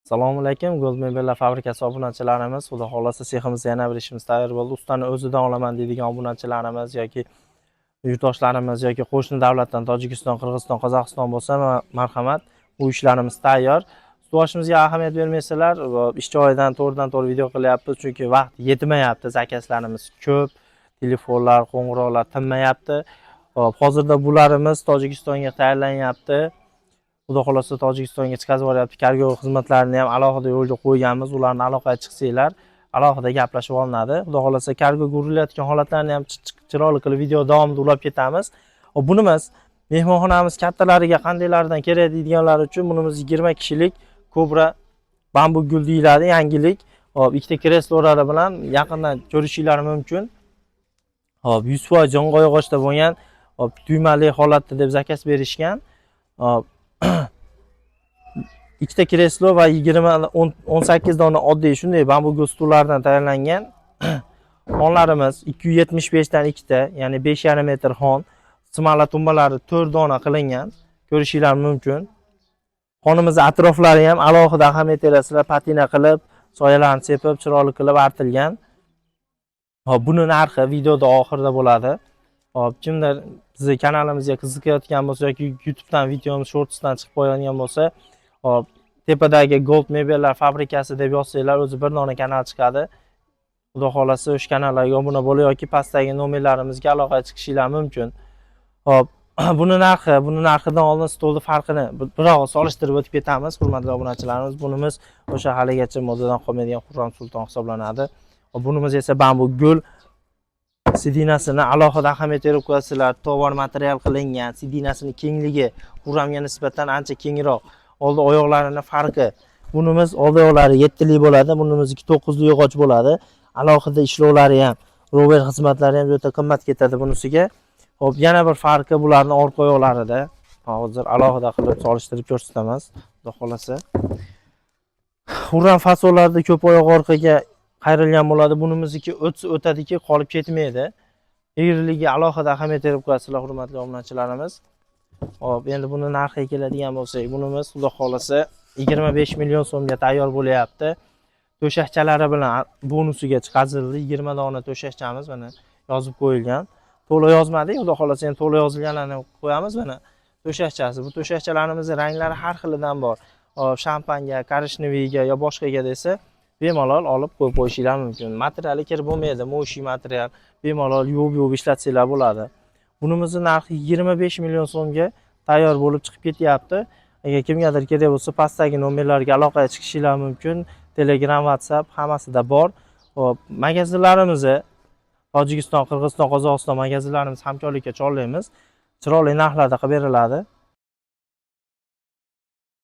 Assalomu alaykum. Gold mebellar fabrikasi obunachilarimiz, xudo xolasa seximizda yana bir ishimiz tayyor bo'ldi. Ustani o'zidan olaman deydigan obunachilarimiz yoki yurtdoshlarimiz yoki qo'shni davlatdan Tojikiston, Qirg'iziston, Qozog'iston bo'lsa, marhamat, bu ishlarimiz tayyor. Ustoshimizga ahamiyat bermaysalar, ish joyidan to'g'ridan-to'g'ri video qilyapmiz, chunki vaqt yetmayapti. Zakazlarimiz ko'p, telefonlar, qo'ng'iroqlar tinmayapti. Hozirda bularimiz Tojikistonga tayyorlanyapti. Xudo xolasa Tojikistonga chiqazib yuboryapti. Kargo xizmatlarini ham alohida yo'lga qo'yganmiz. Ularni aloqaga chiqsanglar, alohida gaplashib olinadi. Xudo xolasa kargo gurilayotgan holatlarni ham chiroyli qilib video davomida ulab ketamiz. Bunimiz mehmonxonamiz kattalariga qandaylaridan kerak deydiganlar uchun bunimiz 20 kishilik Cobra bambu gul deyiladi, yangilik. Hop, ikkita kreslolari bilan yaqindan ko'rishingiz mumkin. Hop, 100% jongoy yog'ochda bo'lgan, hop, tuymali holatda deb zakaz berishgan. Hop, ikkita kreslo va 18 dona oddiy shunday bambu gul stullardan tayyorlangan. Xonlarimiz 275 dan ikkita, ya'ni 5,5 metr xon. Simala tumbalari 4 dona qilingan. Ko'rishingiz mumkin. Xonimiz atroflari ham alohida ahamiyat berasizlar, patina qilib, soyalarni sepib, chiroyli qilib artilgan. Hop, buni narxi videoda oxirida bo'ladi. Hop, kimdir bizni kanalimizga qiziqayotgan bo'lsa yoki YouTubedan videomiz shortsdan chiqib qo'yadigan bo'lsa, hop, tepadagi Gold mebellar fabrikasi deb yozsanglar, o'zi bir dona kanal chiqadi. Xudo xolasa o'sha kanallarga obuna bo'lib yoki pastdagi nomerlarimizga aloqaga chiqishingiz mumkin. Hop, buni narxidan oldin stolni farqini biroq solishtirib o'tib ketamiz, hurmatli obunachilarimiz. Bunimiz o'sha haligacha modadan qolmaydigan Xurram Sulton hisoblanadi. Bunimiz esa bambu gul sidinasini alohida ahamiyat berib qo'yasizlar. Tovar material qilingan, sidinasining kengligi Xurramga nisbatan ancha kengroq. Oldi oyoqlarining farqi. Bunimiz oldi oyoqlari 7 lik bo'ladi, bunimizniki 9 lik yog'och bo'ladi. Alohida ishlovlari ham, rover xizmatlari ham juda qimmat ketadi bunisiga. Hop, yana bir farqi bularning orqa oyoqlarida. Hozir alohida qilib solishtirib ko'rsatamiz, xudo xolasa. Xurram fasollarida ko'p oyoq orqaga qayrilgan bo'ladi. Bunimizniki o'tadiki, qolib ketmaydi. Egrilikka alohida ahamiyat berib qo'yasizlar, hurmatli obunachilarimiz. Hop, endi buni narxiga keladigan bo'lsak, bunimiz xudo xolasa 25 million so'mga tayyor bo'lyapti. To'shakchalari bilan bonusiga chiqarildi. 20 dona to'shakchamiz mana yozib qo'yilgan. To'liq yozmadik, xudo xolasa endi to'liq yozilganlarni qo'yamiz mana. To'shakchasi. Bu to'shakchalarimizning ranglari har xilidan bor. Shampanga, korishneviga yo boshqaga desa, bemalol olib qo'yib qo'yishingiz mumkin. Materiali kirib bo'lmaydi, mo'shi material. Bemalol yuvib ishlatsanglar bo'ladi. Bunimizning narxi 25 million so'mga tayyor bo'lib chiqib ketyapti. Agar kimgadir kerak bo'lsa, pastdagi nomerlarga aloqaga chiqishingiz mumkin. Telegram, WhatsApp hammasida bor. Hop, magazinlarimizni Tojikiston, Qirg'iziston, Qozog'iston magazinlarimiz hamkorlikka chorlaymiz. Chiroyli narxlarda qilib beriladi.